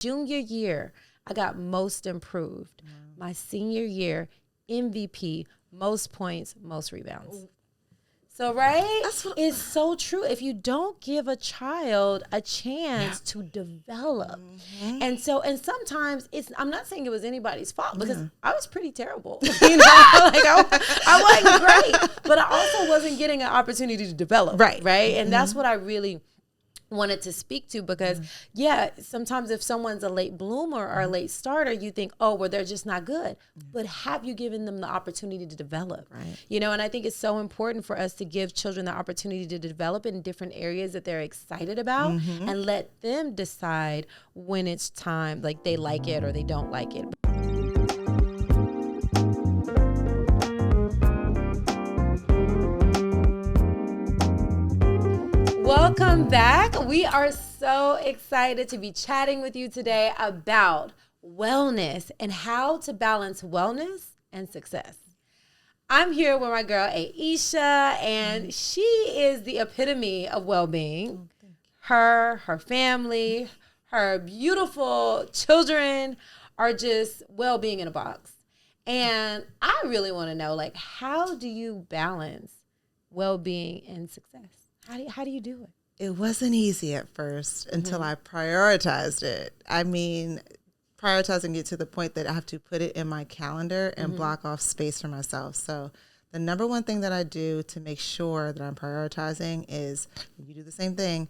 Junior year, I got most improved. My senior year, MVP, most points, most rebounds. So, right? It's so true. If you don't give a child a chance to develop. And sometimes I'm not saying it was anybody's fault because I was pretty terrible. Like I wasn't great, but I also wasn't getting an opportunity to develop. Right. And that's what I really wanted to speak to because sometimes if someone's a late bloomer or a late starter, you think, oh, well, they're just not good. But have you given them the opportunity to develop? Right. And I think it's so important for us to give children the opportunity to develop in different areas that they're excited about and let them decide when it's time, like they like it or they don't like it. Welcome back. We are so excited to be chatting with you today about wellness and how to balance wellness and success. I'm here with my girl Aeshia, and she is the epitome of well-being. Her family, her beautiful children are just well-being in a box. And I really want to know, like, how do you balance well-being and success? How do you do it? It wasn't easy at first until I prioritized it. I mean, prioritizing it to the point that I have to put it in my calendar and block off space for myself. So the number one thing that I do to make sure that I'm prioritizing is you do the same thing.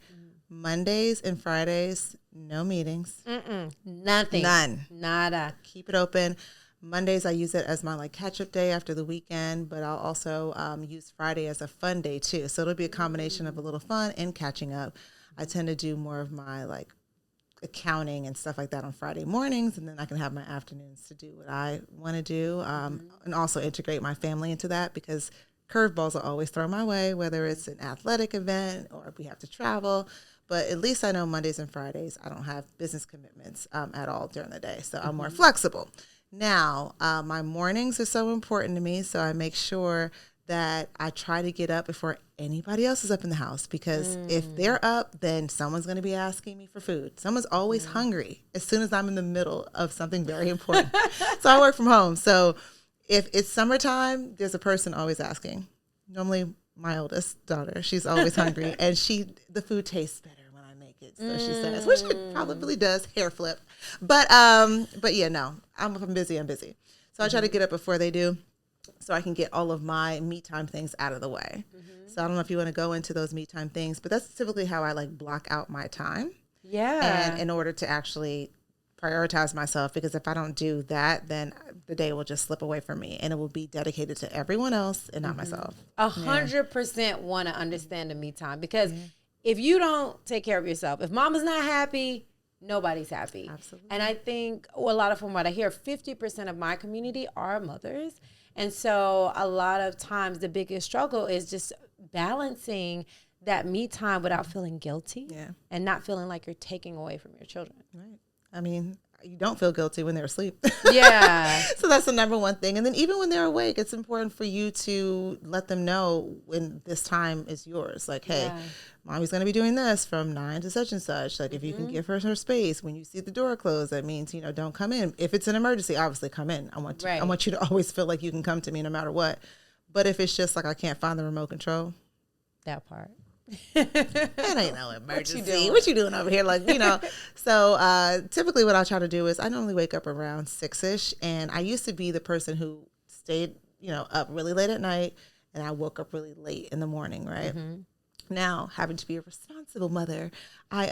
Mondays and Fridays, no meetings. Nothing. None. Nada. Keep it open. Mondays, I use it as my catch-up day after the weekend, but I'll also use Friday as a fun day too. So it'll be a combination of a little fun and catching up. I tend to do more of my accounting and stuff like that on Friday mornings, and then I can have my afternoons to do what I want to do, and also integrate my family into that because curveballs are always thrown my way, whether it's an athletic event or if we have to travel. But at least I know Mondays and Fridays I don't have business commitments at all during the day, so I'm more flexible. Now, my mornings are so important to me, so I make sure that I try to get up before anybody else is up in the house because if they're up, then someone's going to be asking me for food. Someone's always hungry as soon as I'm in the middle of something very important. So I work from home. So if it's summertime, there's a person always asking. Normally my oldest daughter, she's always hungry, and the food tastes better. So she says, which it probably does, hair flip. But yeah, no, I'm busy. So I try to get up before they do so I can get all of my me time things out of the way. So I don't know if you want to go into those me time things, but that's typically how I block out my time. Yeah. And in order to actually prioritize myself, because if I don't do that, then the day will just slip away from me and it will be dedicated to everyone else and not myself. 100% want to understand the me time because if you don't take care of yourself, if mama's not happy, nobody's happy. Absolutely. And I think a lot of from what I hear, 50% of my community are mothers. And so a lot of times the biggest struggle is just balancing that me time without feeling guilty and not feeling like you're taking away from your children. Right. I mean, you don't feel guilty when they're asleep. Yeah. So that's the number one thing. And then even when they're awake, it's important for you to let them know when this time is yours. Like, hey, mommy's going to be doing this from 9 to such and such. Like, if you can give her space, when you see the door closed, that means, don't come in. If it's an emergency, obviously come in. I want you to always feel like you can come to me no matter what. But if it's just I can't find the remote control. That part. It ain't no emergency. What you doing over here? So typically what I try to do is I normally wake up around 6-ish, and I used to be the person who stayed, up really late at night, and I woke up really late in the morning, right? Now, having to be a responsible mother, I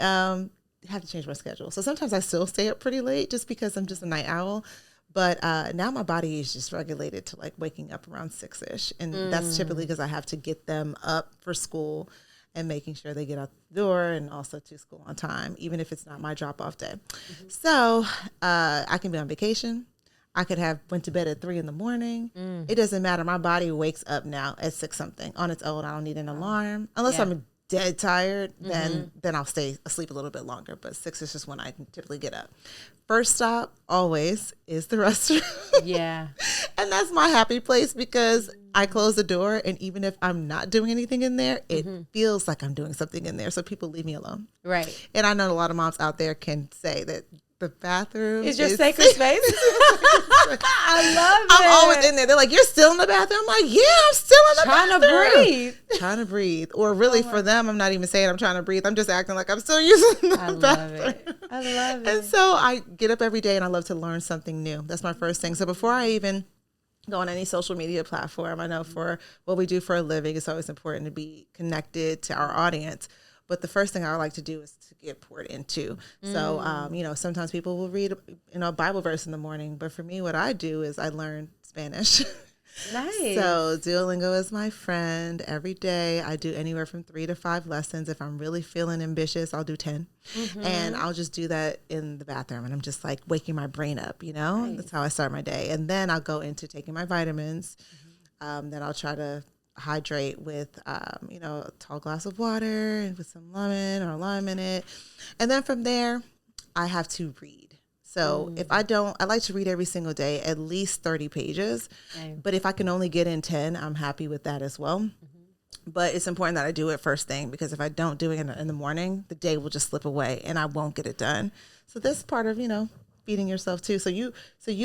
have to change my schedule. So sometimes I still stay up pretty late just because I'm just a night owl. But now my body is just regulated to waking up around 6-ish. And that's typically because I have to get them up for school and making sure they get out the door and also to school on time, even if it's not my drop-off day. So I can be on vacation. I could have went to bed at 3 a.m. It doesn't matter. My body wakes up now at 6-something on its own. I don't need an alarm. Unless I'm dead tired, then I'll stay asleep a little bit longer. But 6 is just when I can typically get up. First stop always is the restroom. Yeah. And that's my happy place because I close the door, and even if I'm not doing anything in there, it feels like I'm doing something in there. So people leave me alone. Right. And I know a lot of moms out there can say that The bathroom is your sacred space. I love it. I'm always in there. They're like, you're still in the bathroom? I'm like, yeah, I'm still in the bathroom. Trying to breathe. Or really for them, I'm not even saying I'm trying to breathe. I'm just acting like I'm still using the bathroom. I love it. And so I get up every day and I love to learn something new. That's my first thing. So before I even go on any social media platform, I know for what we do for a living, it's always important to be connected to our audience. But the first thing I like to do is to get poured into. So, you know, sometimes people will read, you know, a Bible verse in the morning. But for me, what I do is I learn Spanish. Nice. So Duolingo is my friend. Every day I do anywhere from 3 to 5 lessons. If I'm really feeling ambitious, I'll do 10. And I'll just do that in the bathroom. And I'm just like waking my brain up, you know. Nice. That's how I start my day. And then I'll go into taking my vitamins. Then I'll try to hydrate with, you know, a tall glass of water and with some lemon or lime in it. And then from there, I have to read. So if I like to read every single day, at least 30 pages. But if I can only get in 10, I'm happy with that as well. But it's important that I do it first thing, because if I don't do it in the morning, the day will just slip away and I won't get it done. So that's part of, you know, feeding yourself too. So you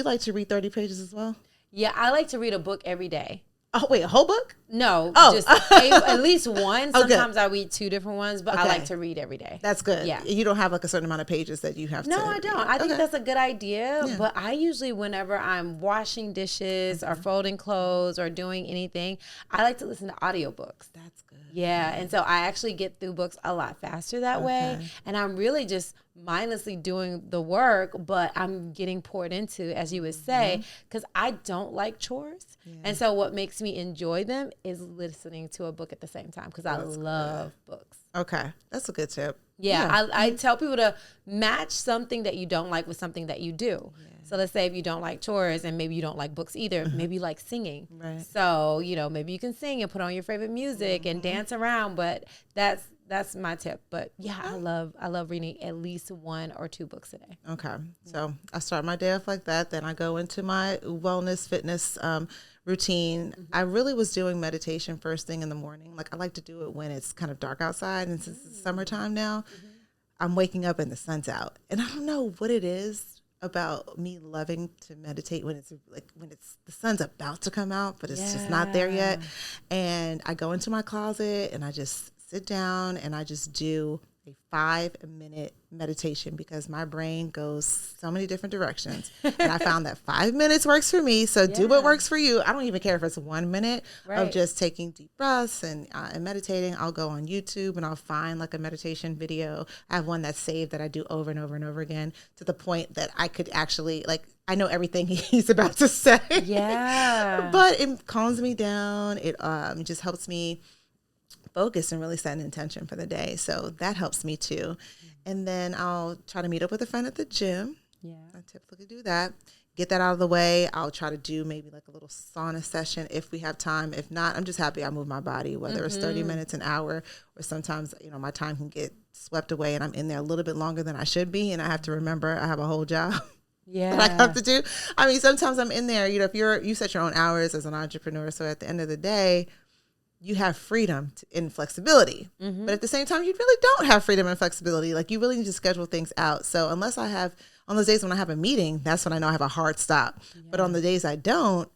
like to read 30 pages as well? Yeah, I like to read a book every day. Oh, wait, a whole book? No, just at least one. Sometimes I read 2 different ones, but I like to read every day. That's good. Yeah. You don't have like a certain amount of pages that you have to. No, I don't. I think that's a good idea. Yeah. But I usually, whenever I'm washing dishes or folding clothes or doing anything, I like to listen to audiobooks. That's good. Yeah. And so I actually get through books a lot faster that way. And I'm really just mindlessly doing the work, but I'm getting poured into, as you would say, because I don't like chores. Yeah. And so what makes me enjoy them is listening to a book at the same time, because I love books. Okay. That's a good tip. Yeah. I tell people to match something that you don't like with something that you do. Yeah. So let's say if you don't like chores and maybe you don't like books either, maybe you like singing. Right. So, you know, maybe you can sing and put on your favorite music and dance around, but that's my tip. But yeah, I love reading at least 1 or 2 books a day. Okay. So I start my day off like that. Then I go into my wellness fitness routine. I really was doing meditation first thing in the morning. Like I like to do it when it's kind of dark outside. And since it's summertime now, I'm waking up and the sun's out. And I don't know what it is about me loving to meditate when it's the sun's about to come out, but it's just not there yet. And I go into my closet and I just sit down and I just do a 5-minute meditation, because my brain goes so many different directions. And I found that 5 minutes works for me. So do what works for you. I don't even care if it's 1 minute of just taking deep breaths and meditating. I'll go on YouTube and I'll find like a meditation video. I have one that's saved that I do over and over and over again, to the point that I could actually, like, I know everything he's about to say. Yeah. But it calms me down. It just helps me focus and really set an intention for the day. So that helps me too. And then I'll try to meet up with a friend at the gym. Yeah. I typically do that. Get that out of the way. I'll try to do maybe like a little sauna session if we have time. If not, I'm just happy I move my body, whether it's 30 minutes, an hour, or sometimes, you know, my time can get swept away and I'm in there a little bit longer than I should be. And I have to remember I have a whole job. Yeah. that I have to do. I mean, sometimes I'm in there, you know, if you set your own hours as an entrepreneur. So at the end of the day, you have freedom and flexibility. But at the same time, you really don't have freedom and flexibility. Like, you really need to schedule things out. So unless I have, on those days when I have a meeting, that's when I know I have a hard stop. Yeah. But on the days I don't,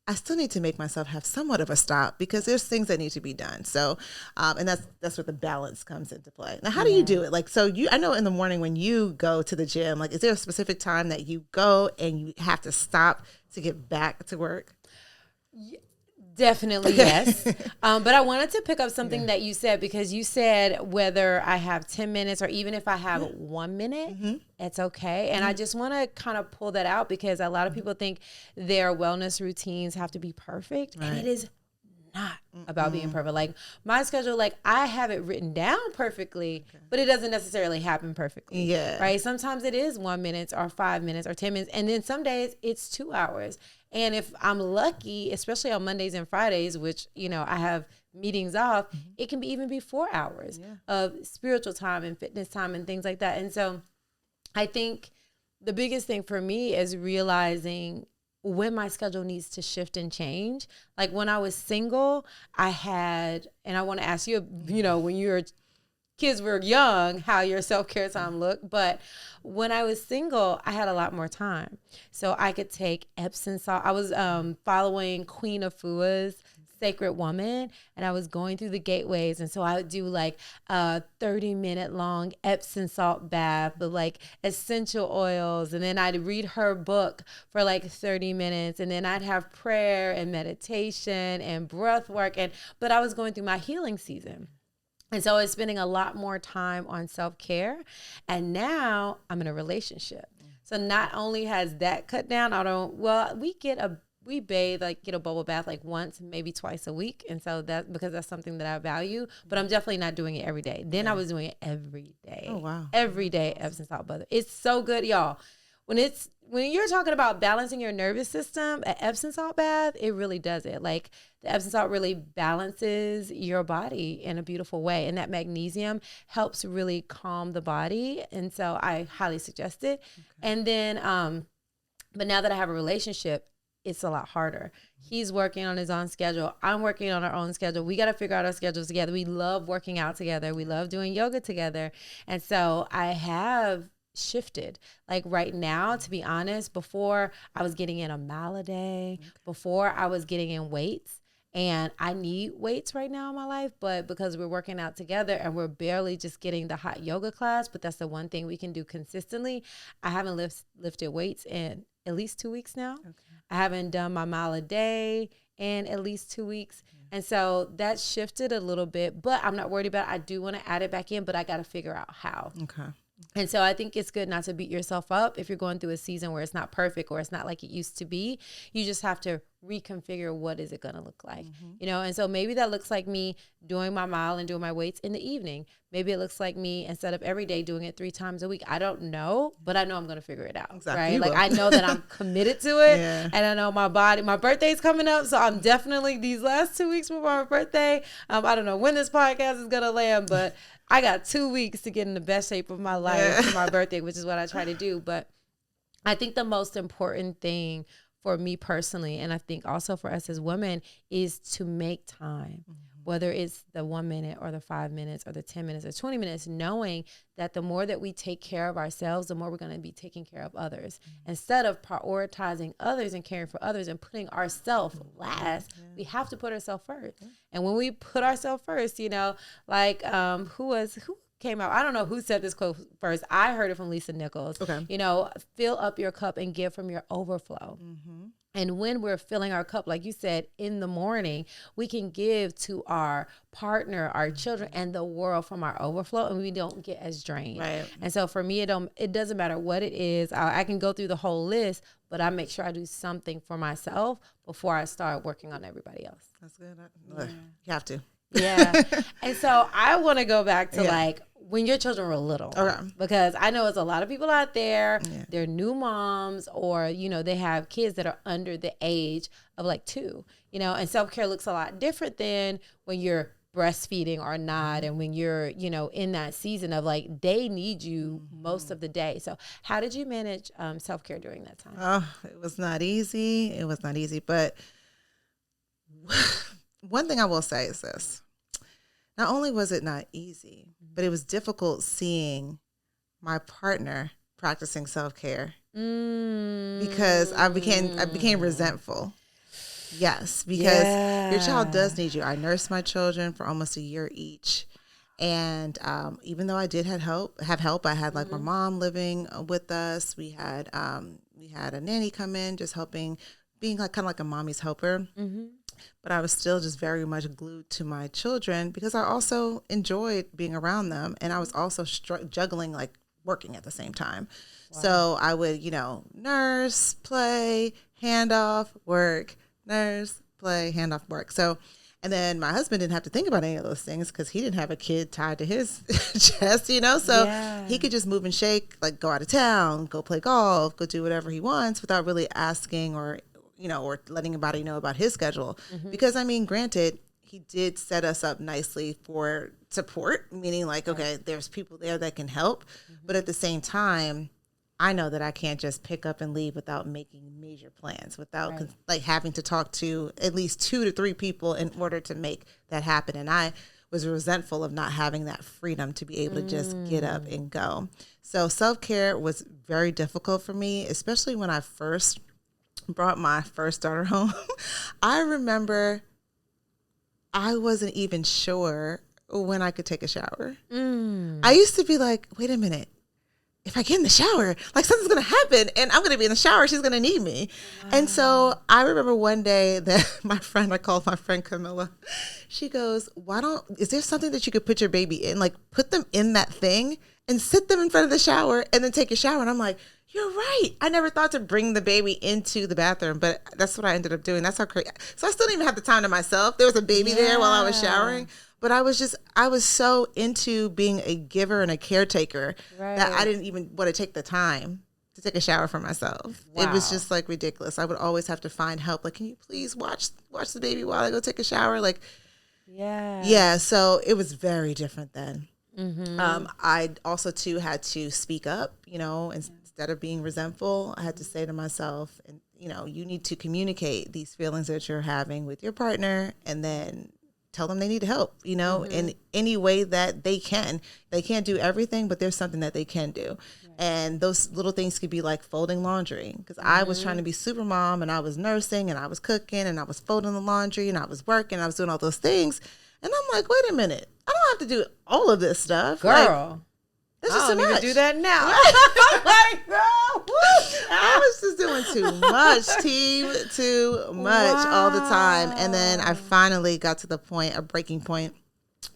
I still need to make myself have somewhat of a stop, because there's things that need to be done. So, and that's where the balance comes into play. Now, how do you do it? Like, so I know in the morning when you go to the gym, like, is there a specific time that you go and you have to stop to get back to work? Yeah. Definitely, yes. But I wanted to pick up something that you said, because you said whether I have 10 minutes or even if I have 1 minute, it's okay. And I just want to kind of pull that out, because a lot of people think their wellness routines have to be perfect. Right. And it is not about being perfect. Like, my schedule, like, I have it written down perfectly, but it doesn't necessarily happen perfectly. Yeah. Right. Sometimes it is 1 minute or 5 minutes or 10 minutes. And then some days it's 2 hours. And if I'm lucky, especially on Mondays and Fridays, which, you know, I have meetings off, it can even be 4 hours of spiritual time and fitness time and things like that. And so I think the biggest thing for me is realizing when my schedule needs to shift and change. Like, when I was single, I had, and I want to ask you, you know, when you were kids were young, how your self-care time looked. But when I was single, I had a lot more time. So I could take Epsom salt. I was following Queen Afua's Sacred Woman, and I was going through the gateways, and so I would do like a 30-minute long Epsom salt bath with like essential oils, and then I'd read her book for like 30 minutes, and then I'd have prayer and meditation and breath work, but I was going through my healing season. And so I was spending a lot more time on self-care, and now I'm in a relationship. So not only has that cut down, we bathe, like get a bubble bath like once, maybe twice a week. And so because that's something that I value, but I'm definitely not doing it every day. Then I was doing it every day. Oh, wow. Every day, Epsom salt butter. It's so good, y'all. When you're talking about balancing your nervous system, an Epsom salt bath, it really does it. Like the Epsom salt really balances your body in a beautiful way. And that magnesium helps really calm the body. And so I highly suggest it. Okay. And then, but now that I have a relationship, it's a lot harder. He's working on his own schedule. I'm working on our own schedule. We got to figure out our schedules together. We love working out together. We love doing yoga together. And so I have shifted. Like right now, to be honest, before I was getting in a mile a day, before I was getting in weights, and I need weights right now in my life, but because we're working out together and we're barely just getting the hot yoga class, but that's the one thing we can do consistently. I haven't lifted weights in at least 2 weeks now. Okay. I haven't done my mile a day in at least 2 weeks. Yeah. And so that shifted a little bit, but I'm not worried about it. I do want to add it back in, but I got to figure out how. Okay. And so I think it's good not to beat yourself up if you're going through a season where it's not perfect or it's not like it used to be. You just have to reconfigure what is it going to look like, and so maybe that looks like me doing my mile and doing my weights in the evening. Maybe it looks like me, instead of every day, doing it 3 times a week. I don't know, but I know I'm going to figure it out. Exactly. Right? Like I know that I'm committed to it. Yeah. And I know my birthday's coming up. So I'm definitely, these last 2 weeks before my birthday, I don't know when this podcast is going to land, but I got 2 weeks to get in the best shape of my life for my birthday, which is what I try to do. But I think the most important thing for me personally, and I think also for us as women, is to make time, whether it's the 1 minute or the 5 minutes or the 10 minutes or 20 minutes, knowing that the more that we take care of ourselves, the more we're going to be taking care of others. Instead of prioritizing others and caring for others and putting ourselves last, we have to put ourselves first. And when we put ourselves first, like who came out, I don't know who said this quote first. I heard it from Lisa Nichols. Okay. Fill up your cup and give from your overflow. And when we're filling our cup, like you said, in the morning, we can give to our partner, our children, and the world from our overflow, and we don't get as drained. Right. And so for me, it doesn't matter what it is. I can go through the whole list, but I make sure I do something for myself before I start working on everybody else. That's good. You have to. Yeah. And so I want to go back to like when your children were little. Okay. Because I know it's a lot of people out there, they're new moms, or, they have kids that are under the age of like 2, and self-care looks a lot different than when you're breastfeeding or not. And when you're, in that season of like, they need you most of the day. So how did you manage self-care during that time? Oh, it was not easy. But one thing I will say is this. Not only was it not easy, but it was difficult seeing my partner practicing self-care because I became resentful. Yes, because your child does need you. I nursed my children for almost a year each. And even though I did have help, I had like my mom living with us. We had a nanny come in, just helping, being like kind of like a mommy's helper. But I was still just very much glued to my children because I also enjoyed being around them. And I was also juggling, like working at the same time. Wow. So I would, nurse, play, hand off, work, nurse, play, hand off, work. So, and then my husband didn't have to think about any of those things because he didn't have a kid tied to his chest, so he could just move and shake, like go out of town, go play golf, go do whatever he wants without really asking or letting anybody know about his schedule. Because, granted, he did set us up nicely for support, meaning like, okay, there's people there that can help. But at the same time, I know that I can't just pick up and leave without making major plans, without like having to talk to at least 2 to 3 people in order to make that happen. And was resentful of not having that freedom to be able to just get up and go. So self-care was very difficult for me, especially when I first brought my first daughter home. I remember I wasn't even sure when I could take a shower. I used to be like, wait a minute. If I get in the shower, like something's going to happen and I'm going to be in the shower. She's going to need me. Wow. And so I remember one day that I called my friend Camilla. She goes, is there something that you could put your baby in? Like put them in that thing and sit them in front of the shower and then take a shower. And I'm like, you're right. I never thought to bring the baby into the bathroom, but that's what I ended up doing. That's how crazy. So I still didn't even have the time to myself. There was a baby there while I was showering. But I was so into being a giver and a caretaker that I didn't even want to take the time to take a shower for myself. Wow. It was just like ridiculous. I would always have to find help. Like, can you please watch the baby while I go take a shower? Like, yeah. So it was very different then. I also too had to speak up, instead of being resentful, I had to say to myself, and you need to communicate these feelings that you're having with your partner and then tell them they need help, in any way that they can. They can't do everything, but there's something that they can do. Right. And those little things could be like folding laundry, because I was trying to be super mom and I was nursing and I was cooking and I was folding the laundry and I was working, I was doing all those things. And I'm like, wait a minute, I don't have to do all of this stuff. Girl. Like, that's just I don't even do that now. Like, girl, I was just doing too much, team, too much all the time. And then I finally got to a breaking point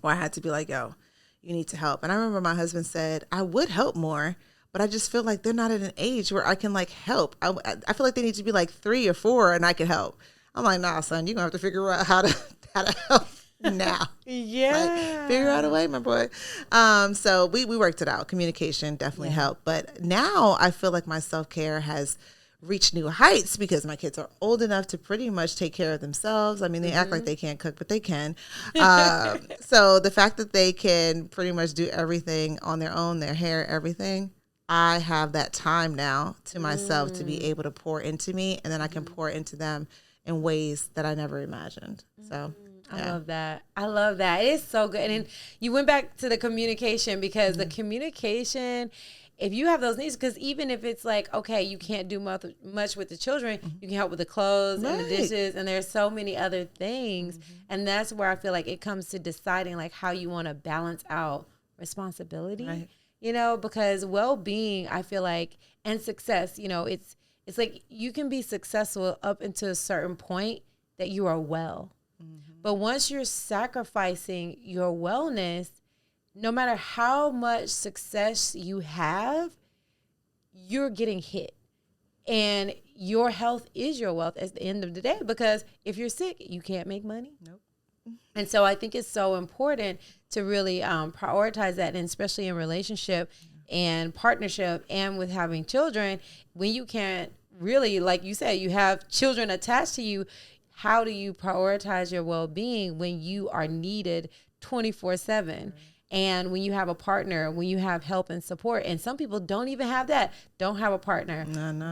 where I had to be like, yo, you need to help. And I remember my husband said, I would help more, but I just feel like they're not at an age where I can like help. I feel like they need to be like 3 or 4 and I can help. I'm like, nah, son, you're going to have to figure out how to help now. Like, figure out a way, my boy. So we worked it out. Communication definitely helped. But now I feel like my self-care has reached new heights because my kids are old enough to pretty much take care of themselves. I mean, they act like they can't cook, but they can. So the fact that they can pretty much do everything on their own, their hair, everything, I have that time now to myself to be able to pour into me, and then I can pour into them in ways that I never imagined. So I love that. I love that. It is so good. And you went back to the communication, because the communication, if you have those needs, because even if it's like, okay, you can't do much with the children, you can help with the clothes and the dishes, and there's so many other things. And that's where I feel like it comes to deciding like how you want to balance out responsibility, because well-being, I feel like, and success, it's like you can be successful up until a certain point that you are well. But once you're sacrificing your wellness, no matter how much success you have, you're getting hit. And your health is your wealth at the end of the day, because if you're sick, you can't make money. Nope. And so I think it's so important to really prioritize that, and especially in relationship and partnership and with having children, when you can't really, like you said, you have children attached to you. How do you prioritize your well-being when you are needed 24/7? And when you have a partner, when you have help and support, and some people don't even have that, don't have a partner,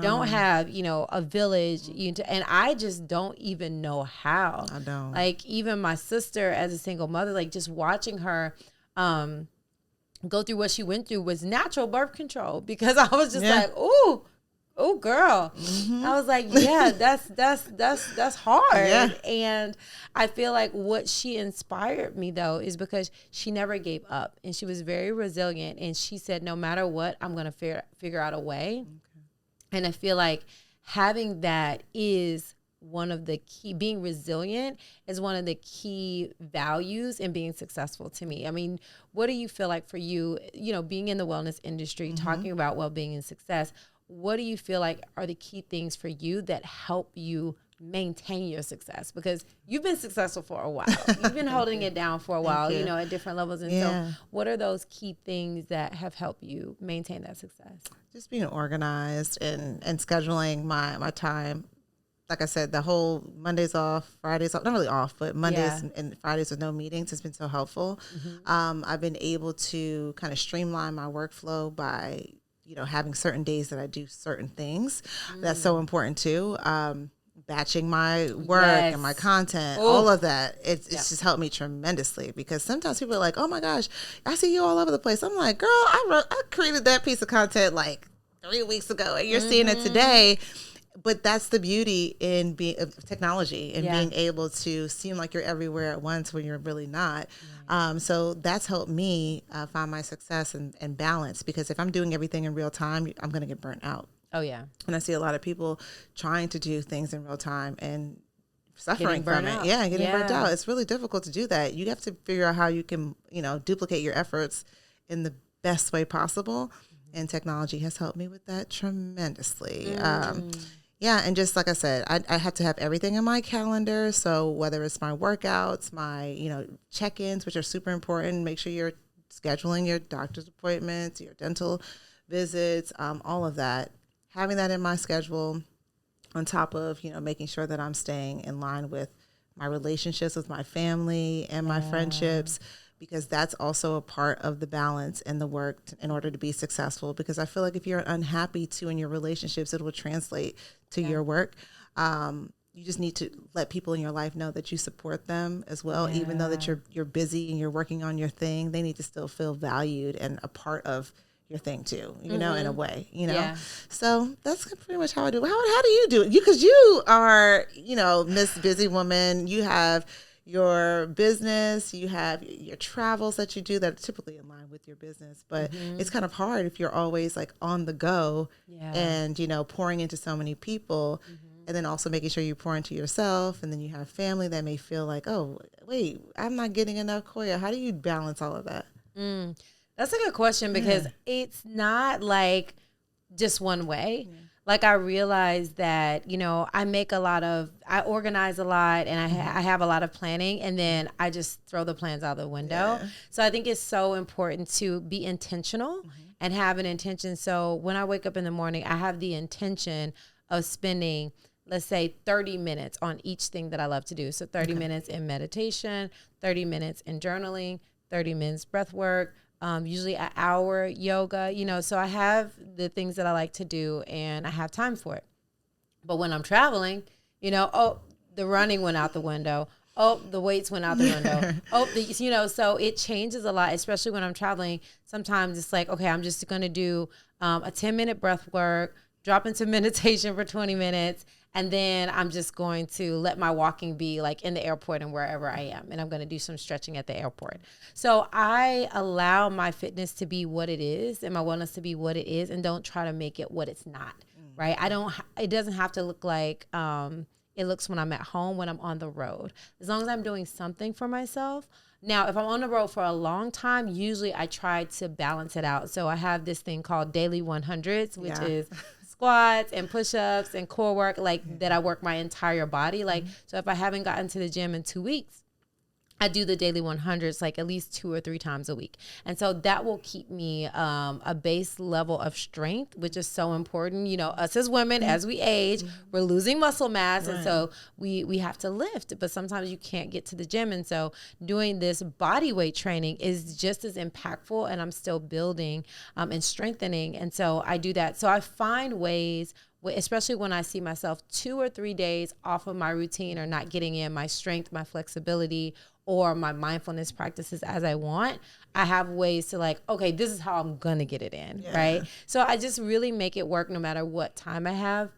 don't have, a village. And I just don't even know how. I don't. Like even my sister as a single mother, like just watching her go through what she went through was natural birth control, because I was just like, ooh. Oh, girl. I was like, yeah, that's hard. Yeah. And I feel like what she inspired me, though, is because she never gave up, and she was very resilient. And she said, no matter what, I'm going to figure out a way. Okay. And I feel like having that is one of the key, being resilient is one of the key values in being successful to me. I mean, what do you feel like for you, being in the wellness industry, talking about well-being and success, what do you feel like are the key things for you that help you maintain your success? Because you've been successful for a while. You've been holding it down for a while, at different levels. And so what are those key things that have helped you maintain that success? Just being organized and scheduling my time. Like I said, the whole Mondays off, Fridays off, not really off, but Mondays and Fridays with no meetings has been so helpful. I've been able to kind of streamline my workflow by having certain days that I do certain things. That's so important too. batching my work and my content, all of that. It's just helped me tremendously, because sometimes people are like, oh my gosh, I see you all over the place. I'm like, girl, I created that piece of content like 3 weeks ago and you're seeing it today. But that's the beauty in being of technology and being able to seem like you're everywhere at once when you're really not. So that's helped me find my success and balance, because if I'm doing everything in real time, I'm going to get burnt out. Oh, yeah. And I see a lot of people trying to do things in real time and suffering from it. Yeah, getting burnt out. It's really difficult to do that. You have to figure out how you can, duplicate your efforts in the best way possible. And technology has helped me with that tremendously. And just like I said, I have to have everything in my calendar. So whether it's my workouts, my, check-ins, which are super important, make sure you're scheduling your doctor's appointments, your dental visits, all of that. Having that in my schedule, on top of, making sure that I'm staying in line with my relationships with my family and my friendships, because that's also a part of the balance and the work in order to be successful. Because I feel like if you're unhappy too in your relationships, it will translate to your work. You just need to let people in your life know that you support them as well, even though that you're busy and you're working on your thing. They need to still feel valued and a part of your thing too, in a way, So that's pretty much how I do it. How do you do it? Because you are, Miss Busy Woman. You have your business, you have your travels that you do that are typically in line with your business, but it's kind of hard if you're always like on the go and, pouring into so many people, and then also making sure you pour into yourself, and then you have family that may feel like, oh, wait, I'm not getting enough, Koya. How do you balance all of that? That's a good question, because it's not like just one way. Like, I realized that, I organize a lot, and I have a lot of planning, and then I just throw the plans out the window. So I think it's so important to be intentional and have an intention. So when I wake up in the morning, I have the intention of spending, let's say, 30 minutes on each thing that I love to do. So 30 minutes in meditation, 30 minutes in journaling, 30 minutes breath work, usually an hour yoga, so I have the things that I like to do and I have time for it. But when I'm traveling, the running went out the window. Oh, the weights went out the window. So it changes a lot, especially when I'm traveling. Sometimes it's like, okay, I'm just going to do a 10-minute breath work, drop into meditation for 20 minutes. And then I'm just going to let my walking be like in the airport and wherever I am. And I'm going to do some stretching at the airport. So I allow my fitness to be what it is and my wellness to be what it is, and don't try to make it what it's not, right? It doesn't have to look like it looks when I'm at home, when I'm on the road. As long as I'm doing something for myself. Now, if I'm on the road for a long time, usually I try to balance it out. So I have this thing called Daily 100s, which is squats and push-ups and core work, that I work my entire body. So if I haven't gotten to the gym in 2 weeks, I do the daily 100s at least 2 or 3 times a week. And so that will keep me a base level of strength, which is so important. Us as women, as we age, we're losing muscle mass. Right. And so we have to lift, but sometimes you can't get to the gym. And so doing this body weight training is just as impactful, and I'm still building and strengthening. And so I do that. So I find ways, especially when I see myself 2 or 3 days off of my routine or not getting in my strength, my flexibility, or my mindfulness practices as I want, I have ways to okay, this is how I'm going to get it in, right? So I just really make it work no matter what time I have.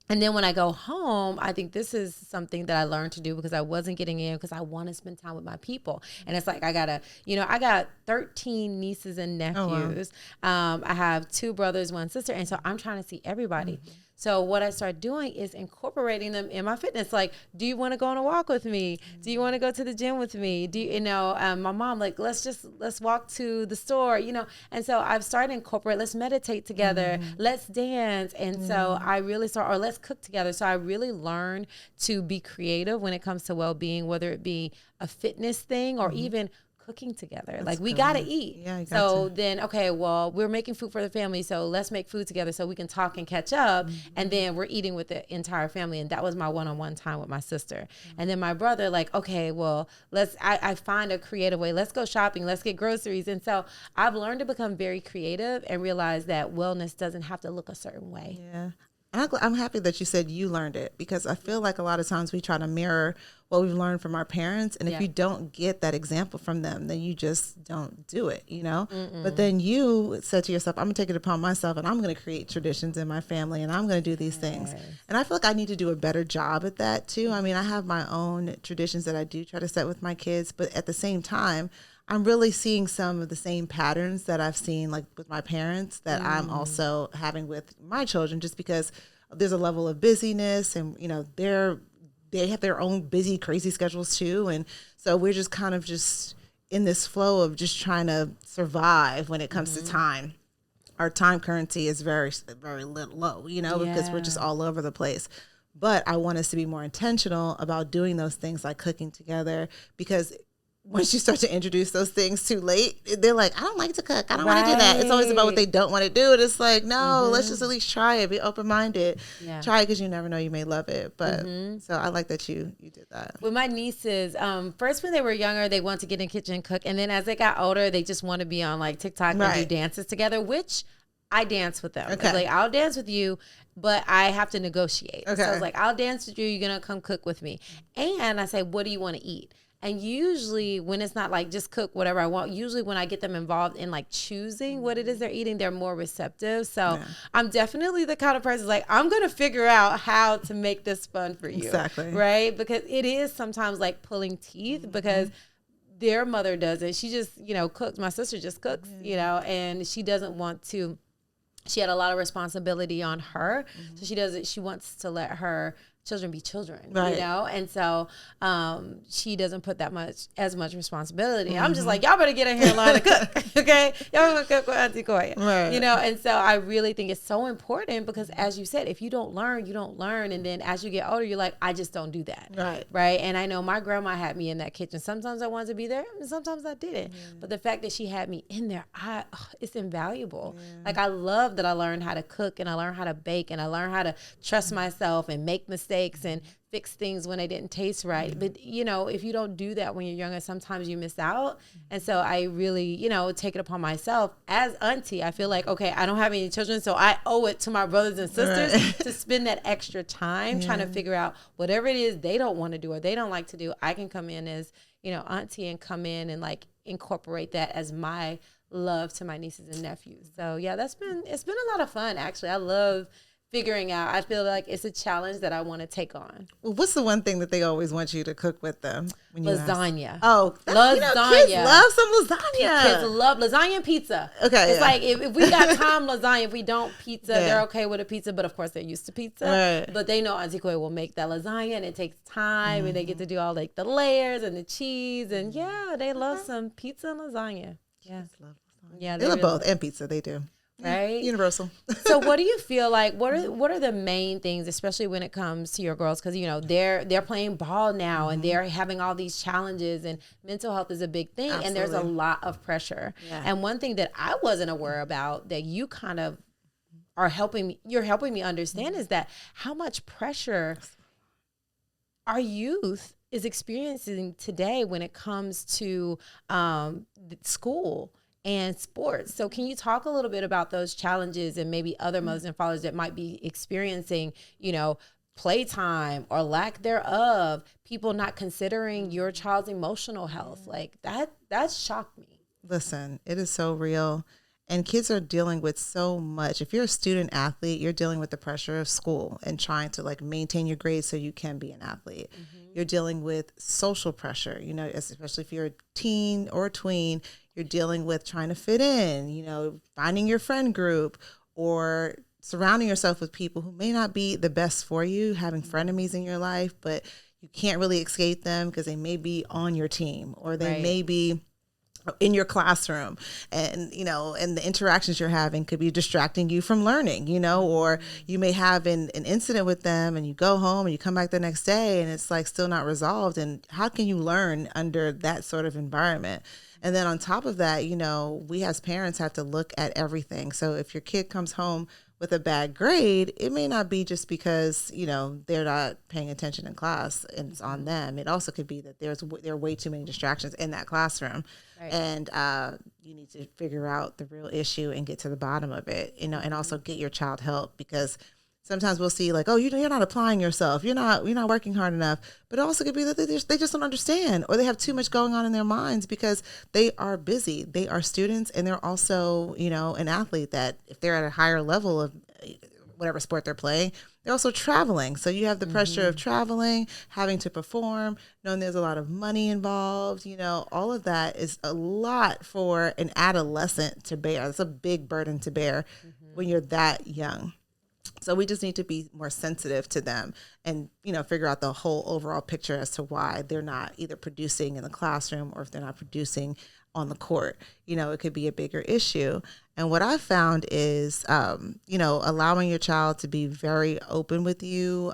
And then when I go home, I think this is something that I learned to do because I wasn't getting in, because I want to spend time with my people. And it's like, I got 13 nieces and nephews. Oh, wow. I have 2 brothers, 1 sister. And so I'm trying to see everybody. Mm-hmm. So what I started doing is incorporating them in my fitness. Like, do you want to go on a walk with me? Do you want to go to the gym with me? My mom, let's walk to the store, And so I've started to incorporate, let's meditate together, let's dance. And so I really or let's cook together. So I really learned to be creative when it comes to well-being, whether it be a fitness thing or even cooking together. That's we got to eat. Yeah, then, okay, well, we're making food for the family. So let's make food together so we can talk and catch up. Mm-hmm. And then we're eating with the entire family. And that was my one-on-one time with my sister. Mm-hmm. And then my brother, okay, well, I find a creative way. Let's go shopping. Let's get groceries. And so I've learned to become very creative and realize that wellness doesn't have to look a certain way. Yeah. I'm happy that you said you learned it, because I feel like a lot of times we try to mirror what we've learned from our parents. And if you don't get that example from them, then you just don't do it, you know? But then you said to yourself, I'm going to take it upon myself and I'm going to create traditions in my family and I'm going to do these things. And I feel like I need to do a better job at that too. I mean, I have my own traditions that I do try to set with my kids, but at the same time, I'm really seeing some of the same patterns that I've seen like with my parents that I'm also having with my children, just because there's a level of busyness and, you know, they have their own busy, crazy schedules too. And so we're just kind of just in this flow of just trying to survive when it comes to time. Our time currency is very, very low, you know, because we're just all over the place. But I want us to be more intentional about doing those things like cooking together, because once you start to introduce those things too late, they're like, I don't like to cook. I don't want to do that. It's always about what they don't want to do. And it's like, no, let's just at least try it. Be open-minded. Try it, because you never know, you may love it. But so I like that you did that. With my nieces, first when they were younger, they wanted to get in the kitchen and cook. And then as they got older, they just want to be on like TikTok and do dances together, which I dance with them. Okay. Like, I'll dance with you, but I have to negotiate. Okay. So I was like, I'll dance with you. You're going to come cook with me. And I say, what do you want to eat? And usually when it's not like just cook whatever I want, usually when I get them involved in like choosing what it is they're eating, they're more receptive. So I'm definitely the kind of person like, I'm going to figure out how to make this fun for you. Exactly. Right? Because it is sometimes like pulling teeth, because their mother doesn't. She just, you know, cooks. My sister just cooks, you know, and she doesn't want to. She had a lot of responsibility on her. So she wants to let her children be children, you know? And so she doesn't put as much responsibility. I'm just like, y'all better get in here and learn to cook, okay? Y'all gonna cook with Auntie Koya, you know? And so I really think it's so important, because as you said, if you don't learn, you don't learn. And then as you get older, you're like, I just don't do that, right? And I know my grandma had me in that kitchen. Sometimes I wanted to be there, and sometimes I didn't. But the fact that she had me in there, it's invaluable. Like, I love that I learned how to cook, and I learned how to bake, and I learned how to trust myself and make mistakes and fix things when they didn't taste right. But, you know, if you don't do that when you're younger, sometimes you miss out. And so I really, you know, take it upon myself as auntie. I feel like, okay, I don't have any children, so I owe it to my brothers and sisters to spend that extra time trying to figure out whatever it is they don't want to do or they don't like to do. I can come in as, you know, auntie, and come in and like incorporate that as my love to my nieces and nephews. So yeah, it's been a lot of fun, actually. I love figuraing out. I feel like it's a challenge that I want to take on. Well, what's the one thing that they always want you to cook with them? When you lasagna. Ask? Oh, lasagna. You know, kids love some lasagna. Kids love lasagna and pizza. Okay. It's like if we got time, lasagna. If we don't, pizza. They're okay with a pizza, but of course they're used to pizza. Right. But they know Auntie Koya will make that lasagna, and it takes time, and they get to do all like the layers and the cheese, and they love some pizza and lasagna. Yeah. Love lasagna. Yeah, they love both, and pizza. They do. Right? Universal. So what do you feel like, what are the main things, especially when it comes to your girls? Because, you know, they're playing ball now, and they're having all these challenges, and mental health is a big thing. Absolutely. And there's a lot of pressure. Yeah. And one thing that I wasn't aware about that you kind of you're helping me understand is that how much pressure our youth is experiencing today when it comes to school and sports. So can you talk a little bit about those challenges, and maybe other mothers and fathers that might be experiencing, you know, playtime or lack thereof, people not considering your child's emotional health? Like that shocked me. Listen, it is so real. And kids are dealing with so much. If you're a student athlete, you're dealing with the pressure of school and trying to like maintain your grades so you can be an athlete. You're dealing with social pressure, you know, especially if you're a teen or a tween. You're dealing with trying to fit in, you know, finding your friend group, or surrounding yourself with people who may not be the best for you, having frenemies in your life, but you can't really escape them because they may be on your team, or they may be in your classroom, and, you know, and the interactions you're having could be distracting you from learning, you know, or you may have an incident with them, and you go home and you come back the next day and it's like still not resolved. And how can you learn under that sort of environment? And then on top of that, you know, we as parents have to look at everything. So if your kid comes home with a bad grade, it may not be just because, you know, they're not paying attention in class and it's on them. It also could be that there are way too many distractions in that classroom. Right. And you need to figure out the real issue and get to the bottom of it, you know, and also get your child help, because sometimes we'll see like, oh, you're not applying yourself. You're not working hard enough. But it also could be that they just don't understand, or they have too much going on in their minds because they are busy. They are students, and they're also, an athlete that if they're at a higher level of whatever sport they're playing, they're also traveling. So you have the pressure of traveling, having to perform, knowing there's a lot of money involved. All of that is a lot for an adolescent to bear. It's a big burden to bear when you're that young. So we just need to be more sensitive to them and, figure out the whole overall picture as to why they're not either producing in the classroom or if they're not producing on the court. It could be a bigger issue. And what I've found is, allowing your child to be very open with you,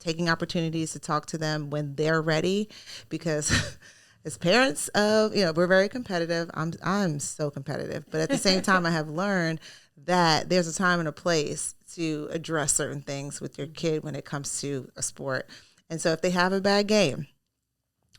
taking opportunities to talk to them when they're ready, because as parents we're very competitive. I'm so competitive, but at the same time, I have learned that there's a time and a place to address certain things with your kid when it comes to a sport. And so if they have a bad game,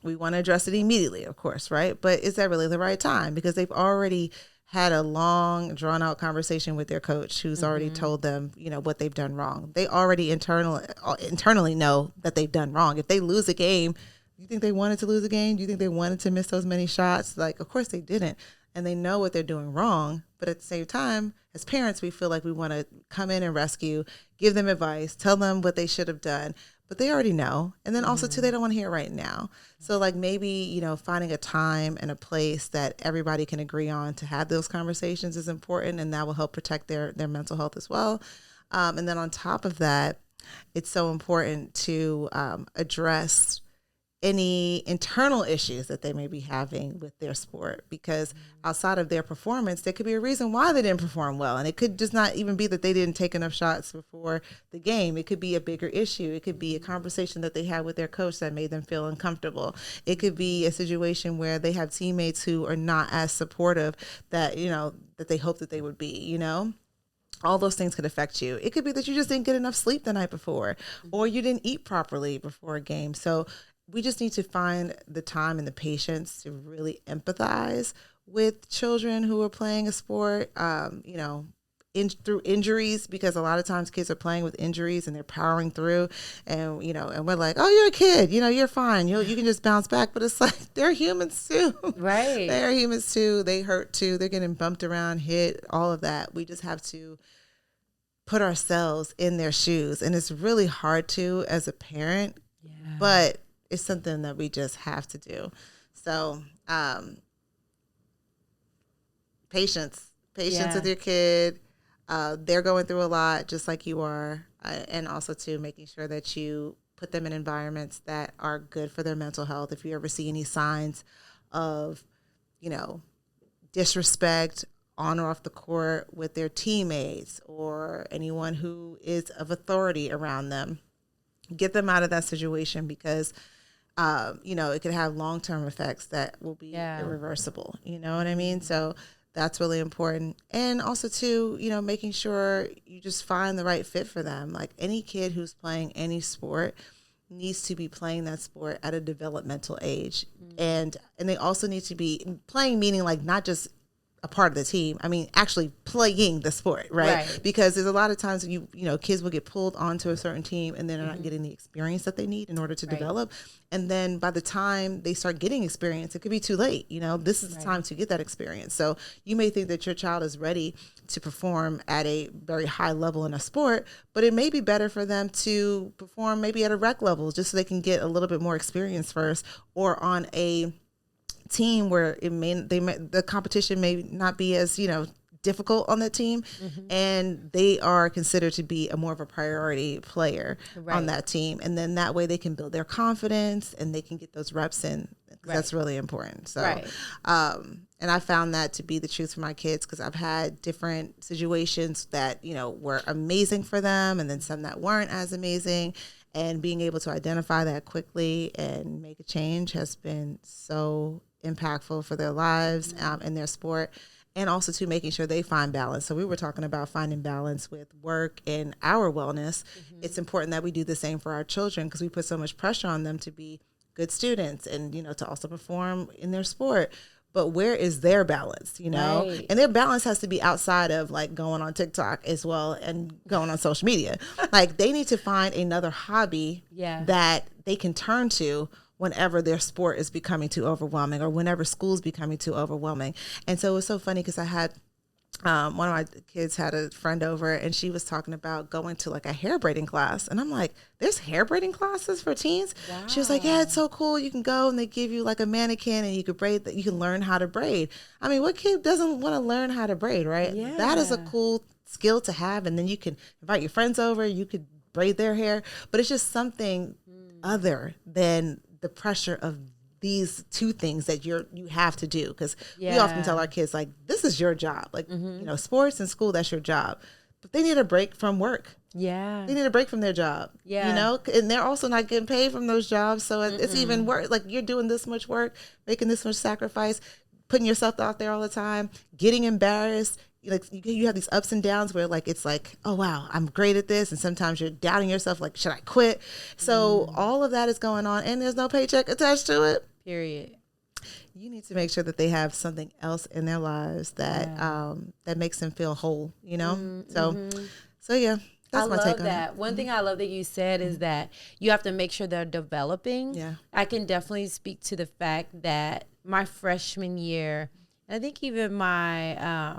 we want to address it immediately, of course, right? But is that really the right time? Because they've already had a long, drawn-out conversation with their coach who's already told them, what they've done wrong. They already internally know that they've done wrong. If they lose a game, do you think they wanted to lose a game? Do you think they wanted to miss those many shots? Like, of course they didn't. And they know what they're doing wrong. But at the same time, as parents, we feel like we want to come in and rescue, give them advice, tell them what they should have done. But they already know. And then also, too, they don't want to hear it right now. So, like, maybe, finding a time and a place that everybody can agree on to have those conversations is important. And that will help protect their mental health as well. And then on top of that, it's so important to address any internal issues that they may be having with their sport, because outside of their performance, there could be a reason why they didn't perform well. And it could just not even be that they didn't take enough shots before the game. It could be a bigger issue. It could be a conversation that they had with their coach that made them feel uncomfortable. It could be a situation where they have teammates who are not as supportive that, that they hope that they would be, All those things could affect you. It could be that you just didn't get enough sleep the night before, or you didn't eat properly before a game. So we just need to find the time and the patience to really empathize with children who are playing a sport, through injuries, because a lot of times kids are playing with injuries and they're powering through, and we're like, oh, you're a kid, you're fine. You can just bounce back. But it's like, they're humans too. Right. They're humans too. They hurt too. They're getting bumped around, hit, all of that. We just have to put ourselves in their shoes. And it's really hard to as a parent, but it's something that we just have to do. So, patience with your kid. They're going through a lot just like you are. And also too, making sure that you put them in environments that are good for their mental health. If you ever see any signs of, disrespect on or off the court with their teammates or anyone who is of authority around them, get them out of that situation, because it could have long-term effects that will be irreversible. You know what I mean? So that's really important. And also too, making sure you just find the right fit for them. Like, any kid who's playing any sport needs to be playing that sport at a developmental age. And they also need to be playing, meaning like not just a part of the team. I mean, actually playing the sport, right? Because there's a lot of times kids will get pulled onto a certain team and then they're not getting the experience that they need in order to develop. And then by the time they start getting experience, it could be too late. This is the time to get that experience. So you may think that your child is ready to perform at a very high level in a sport, but it may be better for them to perform maybe at a rec level, just so they can get a little bit more experience first, or on a team where the competition may not be as difficult on that team, and they are considered to be more of a priority player on that team, and then that way they can build their confidence and they can get those reps in. That's really important. So and I found that to be the truth for my kids, because I've had different situations that were amazing for them, and then some that weren't as amazing. And being able to identify that quickly and make a change has been so impactful for their lives and their sport. And also to making sure they find balance. So we were talking about finding balance with work and our wellness. It's important that we do the same for our children, because we put so much pressure on them to be good students and, to also perform in their sport. but where is their balance, you know? Right. And their balance has to be outside of like going on TikTok as well and going on social media. Like they need to find another hobby that they can turn to whenever their sport is becoming too overwhelming or whenever school's becoming too overwhelming. And so it was so funny because I had one of my kids had a friend over and she was talking about going to like a hair braiding class. And I'm like, there's hair braiding classes for teens? Wow. She was like, yeah, it's so cool. You can go and they give you like a mannequin and you can braid that. You can learn how to braid. I mean, what kid doesn't want to learn how to braid, right? Yeah. That is a cool skill to have. And then you can invite your friends over. You could braid their hair. But it's just something other than the pressure of these two things that you have to do, because we often tell our kids like, this is your job, like you know, sports and school, that's your job, but they need a break from work. They need a break from their job. You know, and they're also not getting paid from those jobs, so it's even worse. Like you're doing this much work, making this much sacrifice, putting yourself out there all the time, getting embarrassed. Like you have these ups and downs where like it's like, oh wow, I'm great at this, and sometimes you're doubting yourself, like should I quit? So all of that is going on, and there's no paycheck attached to it. Period. You need to make sure that they have something else in their lives that that makes them feel whole. You know, so yeah. That's my take on that. One thing I love that you said is that you have to make sure they're developing. I can definitely speak to the fact that my freshman year, and I think even my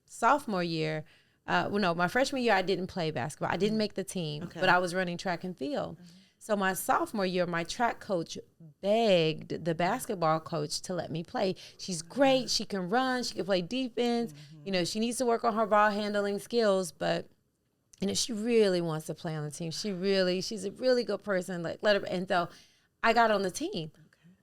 sophomore year, my freshman year I didn't play basketball. I didn't make the team, but I was running track and field. So my sophomore year, my track coach begged the basketball coach to let me play. She's great. She can run. She can play defense. You know, she needs to work on her ball handling skills, but you know, she really wants to play on the team. She's a really good person. Like, let her. And so I got on the team,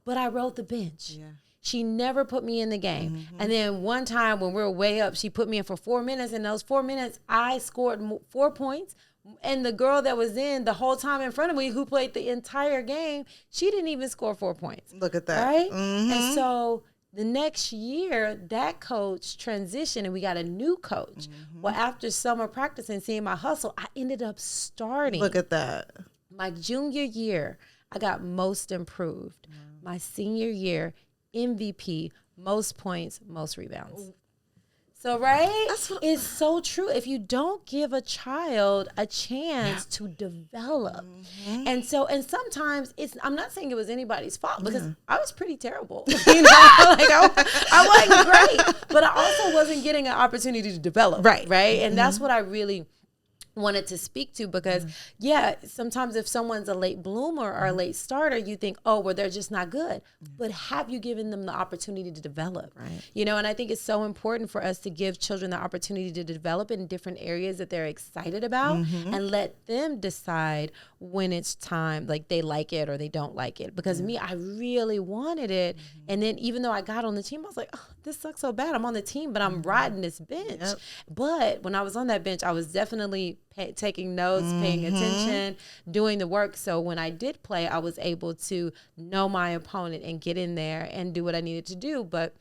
but I rode the bench. She never put me in the game. And then one time when we were way up, she put me in for 4 minutes. And those 4 minutes, I scored 4 points. And the girl that was in the whole time in front of me, who played the entire game, she didn't even score 4 points. Look at that. Right? And so the next year, that coach transitioned and we got a new coach. Well, after summer practice and seeing my hustle, I ended up starting. Look at that. My junior year, I got most improved. My senior year, MVP, most points, most rebounds. So, right? It's so true. If you don't give a child a chance to develop. And sometimes I'm not saying it was anybody's fault, because I was pretty terrible. You know, like I wasn't great, but I also wasn't getting an opportunity to develop. Right. And that's what I really wanted to speak to, because sometimes if someone's a late bloomer or a late starter, you think, oh, well, they're just not good. But have you given them the opportunity to develop? You know, and I think it's so important for us to give children the opportunity to develop in different areas that they're excited about, and let them decide when it's time, like they like it or they don't like it. Because me, I really wanted it. And then even though I got on the team, I was like, oh, this sucks so bad. I'm on the team, but I'm riding this bench. But when I was on that bench, I was definitely taking notes, paying attention, doing the work. So when I did play, I was able to know my opponent and get in there and do what I needed to do. But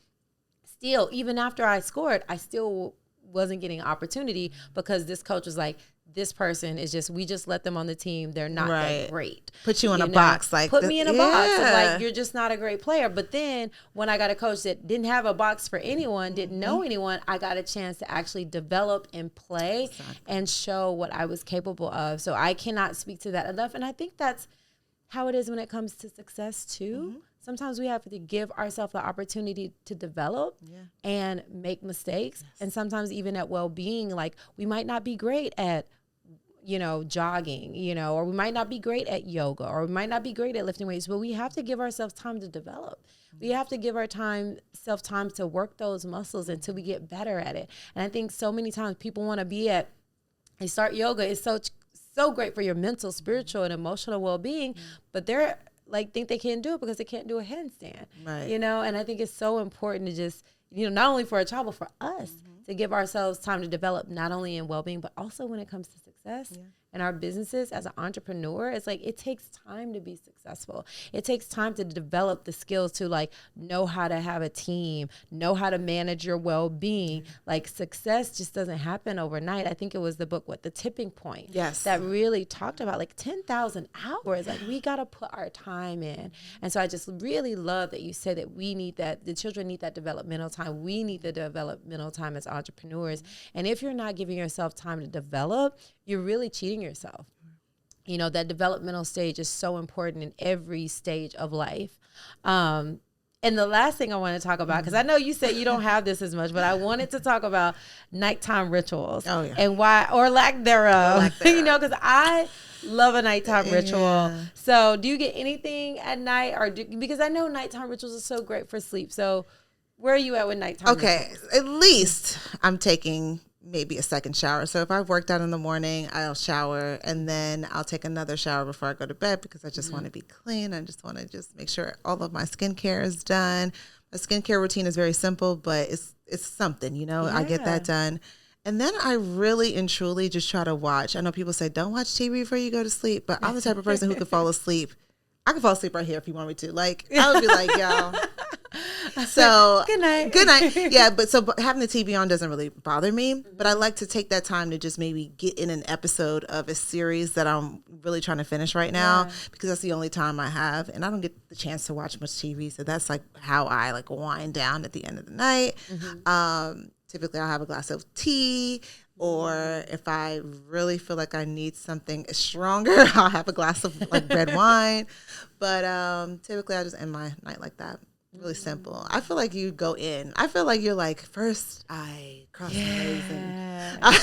still, even after I scored, I still wasn't getting an opportunity, because this coach was like, this person is just, we just let them on the team. They're not that great. Put you in a box. Like put me in a box of like, you're just not a great player. But then when I got a coach that didn't have a box for anyone, didn't know anyone, I got a chance to actually develop and play and show what I was capable of. So I cannot speak to that enough. And I think that's how it is when it comes to success too. Sometimes we have to give ourselves the opportunity to develop and make mistakes. And sometimes even at well-being, like we might not be great at, you know, jogging, you know, or we might not be great at yoga, or we might not be great at lifting weights, but we have to give ourselves time to develop. We have to give ourselves time to work those muscles until we get better at it. And I think so many times people want to they start yoga. It's so great for your mental, spiritual, and emotional well-being, but they're like, think they can't do it because they can't do a handstand, you know? And I think it's so important to just not only for a child, but for us to give ourselves time to develop, not only in well-being, but also when it comes to success in our businesses as an entrepreneur. It's like, it takes time to be successful. It takes time to develop the skills to like know how to have a team, know how to manage your well-being. Like, success just doesn't happen overnight. I think it was the book, The Tipping Point? Yes. That really talked about like 10,000 hours. Like, we got to put our time in. And so I just really love that you said that we need that, the children need that developmental time. We need the developmental time as entrepreneurs. And if you're not giving yourself time to develop, you're really cheating yourself. That developmental stage is so important in every stage of life. And the last thing I want to talk about, because I know you said you don't have this as much, but I wanted to talk about nighttime rituals and why, or lack thereof. Because I love a nighttime ritual. So do you get anything at night, because I know nighttime rituals are so great for sleep. So where are you at with nighttime rituals? At least I'm taking maybe a second shower. So if I've worked out in the morning, I'll shower, and then I'll take another shower before I go to bed, because I just want to be clean. I just want to make sure all of my skincare is done. My skincare routine is very simple, but it's something, I get that done. And then I really and truly just try to watch. I know people say, don't watch TV before you go to sleep, but I'm the type of person who could fall asleep. I can fall asleep right here if you want me to. Like, I would be like, yo. So good night. Yeah, but having the TV on doesn't really bother me, but I like to take that time to just maybe get in an episode of a series that I'm really trying to finish right now, because that's the only time I have, and I don't get the chance to watch much TV. So that's like how I like wind down at the end of the night. Typically I'll have a glass of tea, or if I really feel like I need something stronger, I'll have a glass of like red wine. But typically I just end my night like that. Really simple. I feel like you go in. I feel like you're like, first I cross my legs and I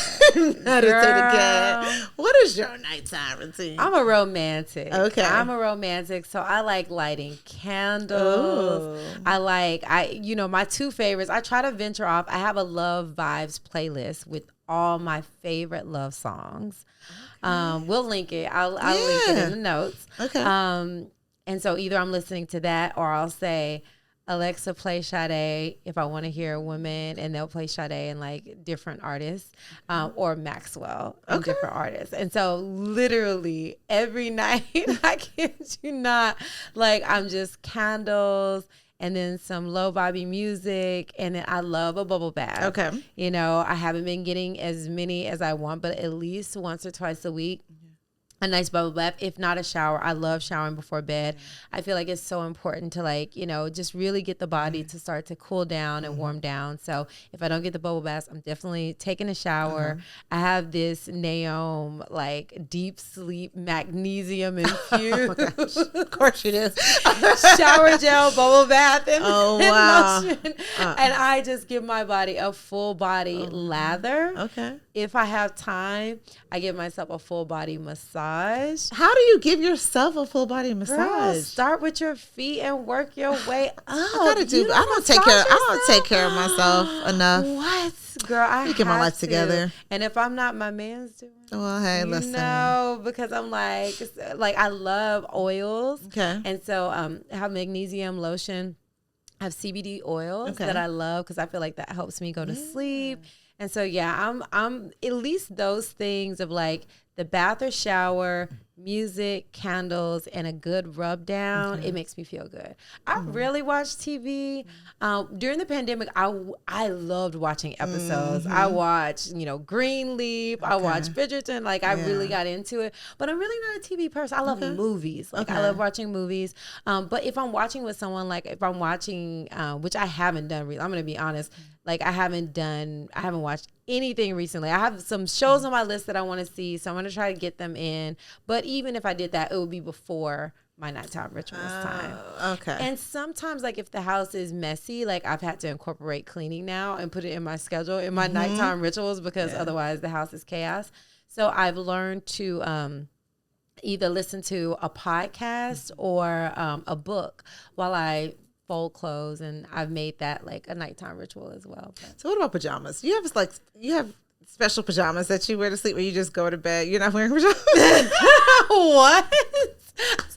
meditate again. What is your nighttime routine? I'm a romantic. Okay. I'm a romantic. So I like lighting candles. Ooh. My two favorites, I try to venture off. I have a love vibes playlist with all my favorite love songs. Okay. We'll link it. I'll link it in the notes. Okay. And so either I'm listening to that, or I'll say, Alexa, play Sade if I want to hear a woman, and they'll play Sade and like different artists, or Maxwell and different artists. And so literally every night, I kid you not, like I'm just candles and then some low vibey music. And then I love a bubble bath. Okay. I haven't been getting as many as I want, but at least once or twice a week. A nice bubble bath, if not a shower. I love showering before bed. I feel like it's so important to just really get the body to start to cool down and warm down. So if I don't get the bubble bath, I'm definitely taking a shower. I have this Naomi deep sleep magnesium infused. Of course you do. Shower gel, bubble bath, and lotion. And I just give my body a full body lather. Okay. If I have time, I give myself a full body massage. How do you give yourself a full body massage? Girl, start with your feet and work your way up. I don't take care of myself enough. What? Girl, I get my life together. And if I'm not, my man's doing it. Well, hey, listen. No, because I'm like I love oils. Okay. And so I have magnesium lotion. I have CBD oils that I love because I feel like that helps me go to sleep. And so, I'm at least those things of like the bath or shower, music, candles, and a good rub down. It makes me feel good. I really watch TV. During the pandemic, I loved watching episodes. I watched, Greenleaf. I watched Bridgerton. I really got into it. But I'm really not a TV person. I love movies. I love watching movies. But if I'm watching with someone, if I'm watching, which I haven't done, I'm going to be honest, I haven't watched anything recently. I have some shows on my list that I want to see, so I'm going to try to get them in. But even if I did that, it would be before my nighttime rituals time. Okay. And sometimes, if the house is messy, I've had to incorporate cleaning now and put it in my schedule, in my nighttime rituals, because otherwise the house is chaos. So I've learned to either listen to a podcast or a book while I fold clothes, and I've made that a nighttime ritual as well. So what about pajamas? You have special pajamas that you wear to sleep where you just go to bed? You're not wearing pajamas? What?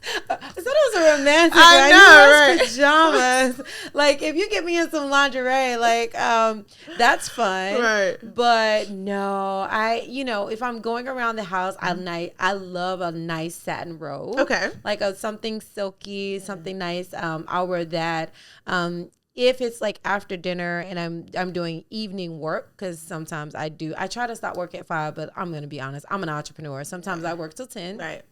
I said it was a romantic. I know, right? Pajamas. Like, if you get me in some lingerie, like, that's fun. Right. But no, if I'm going around the house, I love a nice satin robe. Okay. Like something silky, something nice. I'll wear that. If it's like after dinner and I'm doing evening work, because sometimes I try to stop work at 5, but I'm going to be honest, I'm an entrepreneur. Sometimes I work till 10. Right.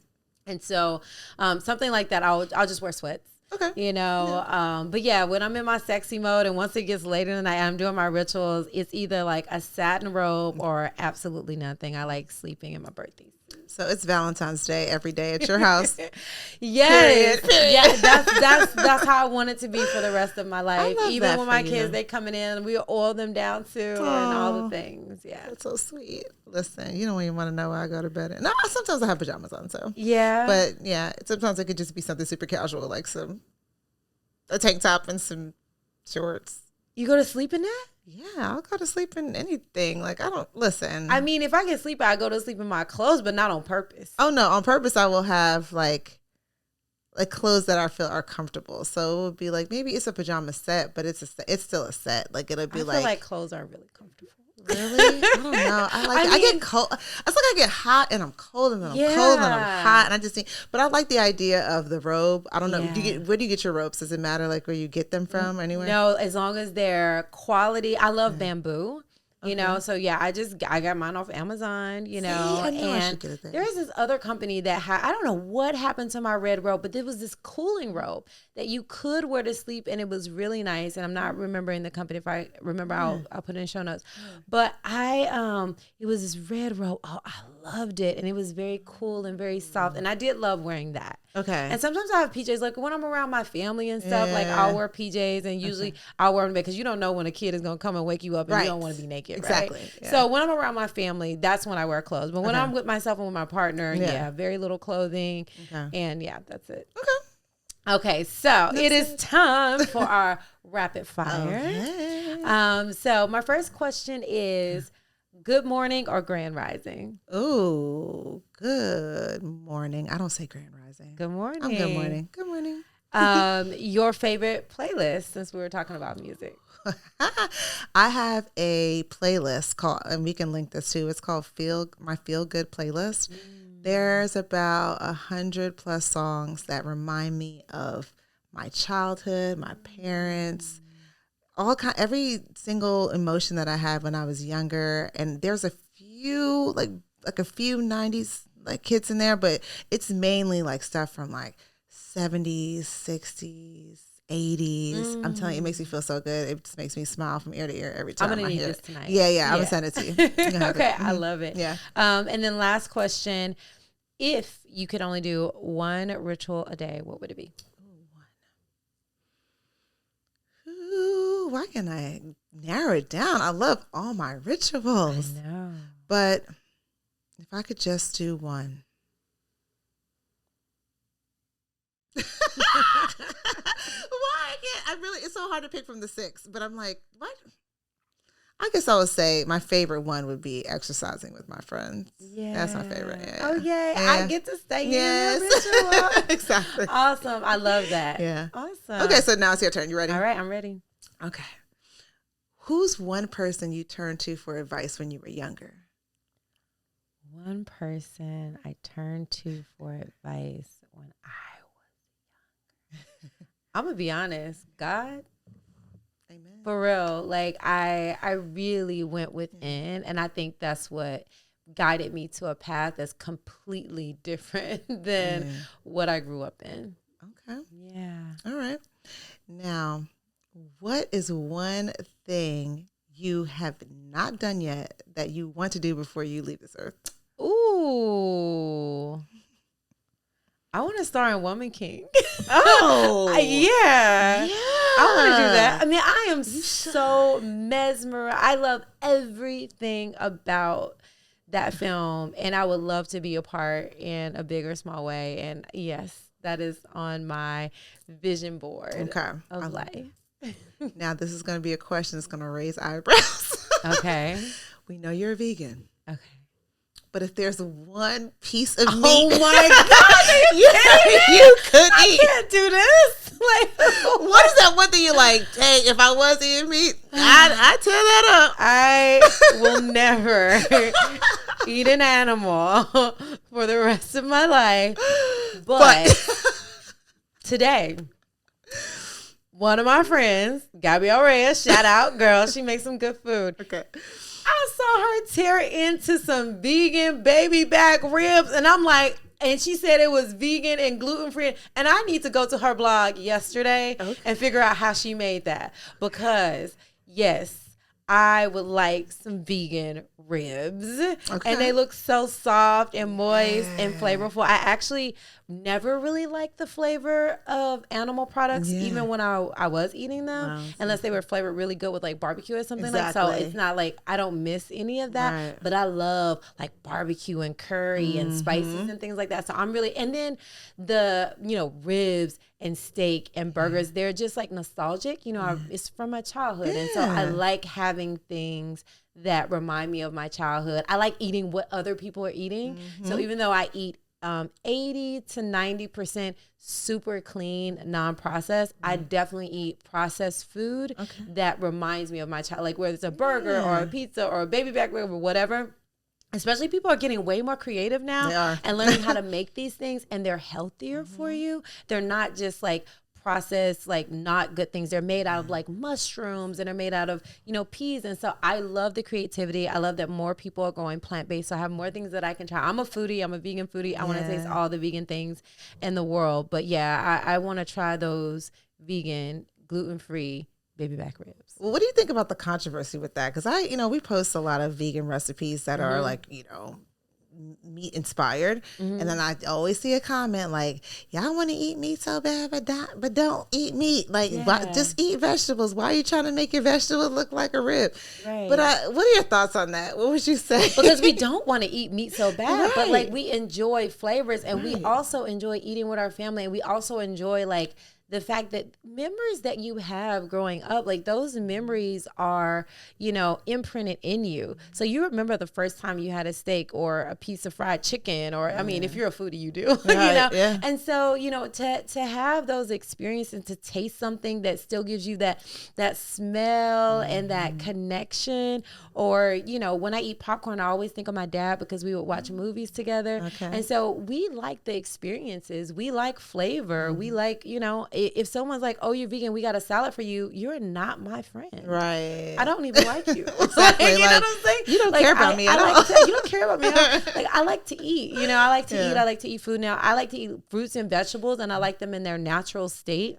And so something like that, I'll just wear sweats. Okay. But yeah, when I'm in my sexy mode and once it gets later in the night, I'm doing my rituals, it's either like a satin robe or absolutely nothing. I like sleeping in my birthday suit. So it's Valentine's Day every day at your house. Yes. Period. Yeah, that's how I want it to be for the rest of my life. Even when my kids, they coming in, we oil them down too and all the things. Yeah. That's so sweet. Listen, you don't even want to know where I go to bed. No, sometimes I have pajamas on, so. Yeah. But yeah, sometimes it could just be something super casual, like a tank top and some shorts. You go to sleep in that? Yeah, I'll go to sleep in anything. Like, I don't, listen. I mean, if I get sleepy, I go to sleep in my clothes, but not on purpose. Oh, no, on purpose I will have like clothes that I feel are comfortable. So it would be like, maybe it's a pajama set, but it's still a set. Like, it'll be I feel like clothes aren't really comfortable. Really? I don't know. I get cold. It's like I get hot and I'm cold and then I'm cold and then I'm hot and I just think. But I like the idea of the robe. I don't know. Yeah. Where do you get your robes? Does it matter like where you get them from anywhere? No, as long as they're quality. I love bamboo. So yeah, I got mine off Amazon, I should get it there. There is this other company that I don't know what happened to my red robe, but there was this cooling robe that you could wear to sleep and it was really nice. And I'm not remembering the company. If I remember, I'll put it in show notes. But it was this red robe. Oh, I loved it. And it was very cool and very soft. And I did love wearing that. Okay. And sometimes I have PJs, like when I'm around my family and stuff, like I'll wear PJs and usually I'll wear them because you don't know when a kid is going to come and wake you up and you don't want to be naked, exactly. Right? Yeah. So when I'm around my family, that's when I wear clothes. But when I'm with myself and with my partner, very little clothing. And that's it. Okay, so it is time for our rapid fire. Okay. So my first question is, good morning or grand rising? Ooh, good morning. I don't say grand rising. Good morning. I'm good morning. Good morning. Your favorite playlist, since we were talking about music? I have a playlist called, and we can link this too. It's called my Feel Good playlist. There's about 100+ songs that remind me of my childhood, my parents, every single emotion that I had when I was younger. And there's a few like a few 90s like hits in there, but it's mainly like stuff from like 70s, 60s, 80s. I'm telling you, it makes me feel so good. It just makes me smile from ear to ear every time I'm gonna I need hear this it. tonight. Yeah, I'm gonna send it to you. Okay, I love it. Yeah. And then last question: if you could only do one ritual a day, what would it be? Ooh, why can I narrow it down? I love all my rituals. I know, but if I could just do one. Why it's so hard to pick from the 6, but I'm like, what? I guess I would say my favorite one would be exercising with my friends. Yeah. That's my favorite. Yeah. Oh, yay. Yeah. I get to stay in your ritual. Exactly. Awesome. I love that. Yeah. Awesome. Okay, so now it's your turn. You ready? All right, I'm ready. Okay. Who's one person you turned to for advice when you were younger? One person I turned to for advice when I was younger. I'm going to be honest. God. Amen. For real. Like I really went within, and I think that's what guided me to a path that's completely different than what I grew up in. Okay. Yeah. All right. Now, what is one thing you have not done yet that you want to do before you leave this earth? Ooh. I want to star in Woman King. Oh. Yeah. I want to do that. I mean, I am so mesmerized. I love everything about that film, and I would love to be a part in a big or small way. And yes, that is on my vision board of life. Now, this is going to be a question that's going to raise eyebrows. Okay. We know you're a vegan. Okay. But if there's one piece of meat, oh my God, you could eat. I can't do this. Like, what is that one thing you're like, dang, if I was eating meat, I'd tear that up. I will never eat an animal for the rest of my life. But today, one of my friends, Gabrielle Reyes, shout out, girl, she makes some good food. Okay. I saw her tear into some vegan baby back ribs, and I'm like, and she said it was vegan and gluten-free, and I need to go to her blog yesterday and figure out how she made that, because yes, I would like some vegan ribs, and they look so soft and moist and flavorful. I actually never really liked the flavor of animal products, even when I was eating them, unless they were flavored really good with like barbecue or something. Like, so it's not like I don't miss any of that, but I love like barbecue and curry and spices and things like that. So I'm really, and then the, you know, ribs and steak and burgers, they're just like nostalgic, you know, it's from my childhood. And so I like having things that remind me of my childhood. I like eating what other people are eating. So even though I eat 80 to 90% super clean, non-processed, I definitely eat processed food that reminds me of my child, like whether it's a burger or a pizza or a baby back rib or whatever. Especially people are getting way more creative now and learning how to make these things, and they're healthier for you. They're not just like processed, like not good things. They're made out of like mushrooms, and they're made out of, you know, peas. And so I love the creativity. I love that more people are going plant-based. So I have more things that I can try. I'm a foodie. I'm a vegan foodie. I want to taste all the vegan things in the world. But yeah, I want to try those vegan, gluten-free baby back ribs. Well, what do you think about the controversy with that? Because we post a lot of vegan recipes that are like, you know, meat inspired, and then I always see a comment like, y'all want to eat meat so bad, but don't eat meat. Like, just eat vegetables. Why are you trying to make your vegetable look like a rib? Right. But what are your thoughts on that? What would you say? Because we don't want to eat meat so bad, but like we enjoy flavors, and we also enjoy eating with our family, and we also enjoy like the fact that memories that you have growing up, like those memories are, you know, imprinted in you. So you remember the first time you had a steak or a piece of fried chicken, or, I mean, if you're a foodie, you do, you know? Yeah. And so, you know, to have those experiences and to taste something that still gives you that smell and that connection. Or, you know, when I eat popcorn, I always think of my dad because we would watch movies together. And so we like the experiences. We like flavor. We like, you know, if someone's like, oh, you're vegan, we got a salad for you, you're not my friend. Right. I don't even like you. Exactly. You know what I'm saying? You don't care about me at all. You don't care about me at all. Like, I like to eat. You know, I like to eat. I like to eat food now. I like to eat fruits and vegetables, and I like them in their natural state.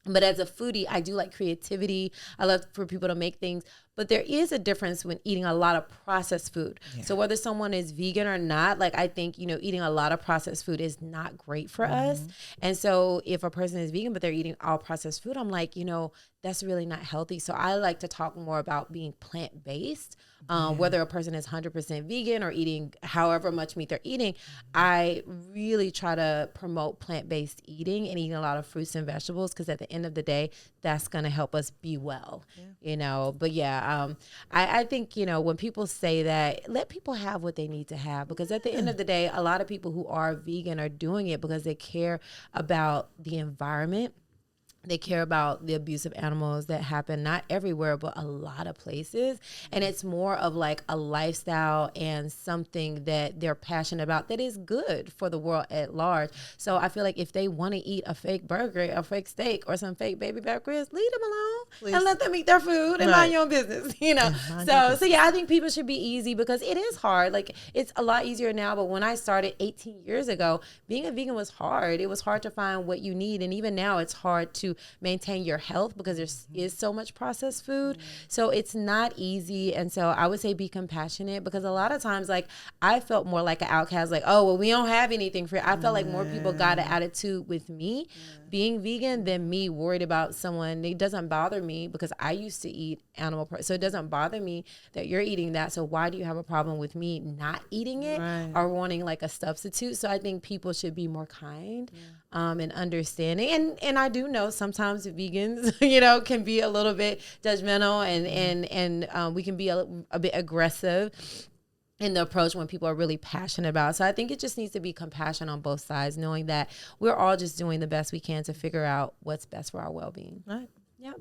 But as a foodie, I do like creativity. I love for people to make things. But there is a difference when eating a lot of processed food. Yeah. So whether someone is vegan or not, like I think, you know, eating a lot of processed food is not great for us. And so if a person is vegan, but they're eating all processed food, I'm like, you know, that's really not healthy. So I like to talk more about being plant-based. Whether a person is 100% vegan or eating however much meat they're eating, I really try to promote plant-based eating and eating a lot of fruits and vegetables, because at the end of the day, that's going to help us be well, you know. But yeah, I think, you know, when people say that, let people have what they need to have, because at the end of the day, a lot of people who are vegan are doing it because they care about the environment. They care about the abuse of animals that happen not everywhere, but a lot of places. And it's more of like a lifestyle and something that they're passionate about that is good for the world at large. So I feel like if they want to eat a fake burger, a fake steak, or some fake baby back ribs, leave them alone and let them eat their food and mind your own business, you know? So yeah, I think people should be easy, because it is hard. Like, it's a lot easier now, but when I started 18 years ago, being a vegan was hard. It was hard to find what you need. And even now it's hard to maintain your health because there is so much processed food. So it's not easy. And so I would say be compassionate, because a lot of times, like, I felt more like an outcast, like, oh, well, we don't have anything for you. I felt like more people got an attitude with me being vegan than me worried about someone. It doesn't bother me because I used to eat animal products. So it doesn't bother me that you're eating that. So why do you have a problem with me not eating it or wanting like a substitute? So I think people should be more kind and understanding. And I do know sometimes vegans, you know, can be a little bit judgmental and we can be a bit aggressive. in the approach when people are really passionate about it. So I think it just needs to be compassion on both sides, knowing that we're all just doing the best we can to figure out what's best for our well-being. Right. Yep.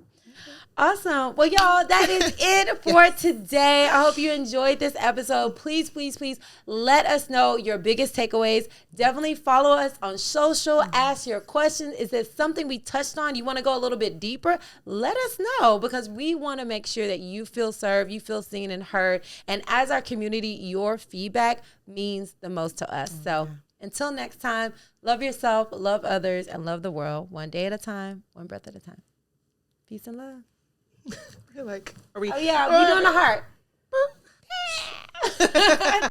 Awesome. Well, y'all, that is it for today. I hope you enjoyed this episode. Please, please, please let us know your biggest takeaways. Definitely follow us on social. Ask your questions. Is there something we touched on? You want to go a little bit deeper? Let us know, because we want to make sure that you feel served, you feel seen and heard. And as our community, your feedback means the most to us. So until next time, love yourself, love others, and love the world one day at a time, one breath at a time. Peace and love. Like, are we? Oh yeah, we doing the heart.